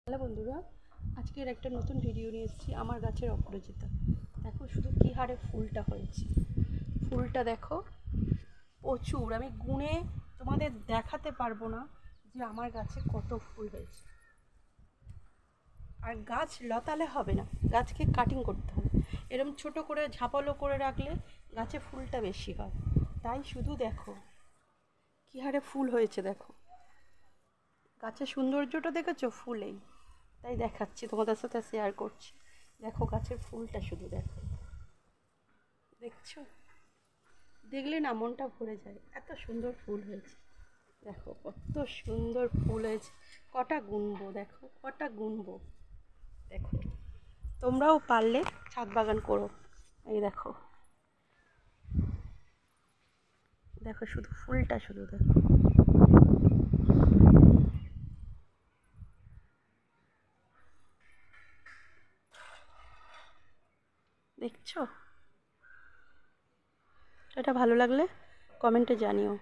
Hello বন্ধুরা, আজকের একটা নতুন ভিডিও নিয়ে এসেছি আমার গাছের অপরাজিতা। দেখো শুধু কী হারে ফুলটা হয়েছে। ফুলটা দেখো প্রচুর, আমি গুণে তোমাদের দেখাতে পারবো না যে আমার গাছে কত ফুল হয়েছে। আর গাছ লতালে হবে না, গাছকে কাটিং করতে হবে। এরকম ছোট করে ঝাপালো করে রাখলে গাছে ফুলটা বেশি হয়। তাই শুধু দেখো কী হারে ফুল হয়েছে। দেখো গাছের সৌন্দর্যটা দেখেছো ফুলেই, তাই দেখাচ্ছি, তোমাদের সাথে শেয়ার করছি। দেখো গাছের ফুলটা শুধু দেখো, দেখছো? দেখলে না মনটা ভরে যায়, এত সুন্দর ফুল হয়েছে। দেখো কত সুন্দর ফুল হয়েছে, কটা গুনবো, দেখো কটা গুনবো। দেখো তোমরাও পারলে ছাদ বাগান করো। এই দেখো, দেখো শুধু ফুলটা শুধু দেখো। দেখছো? এটা ভালো লাগলে কমেন্টে জানিও।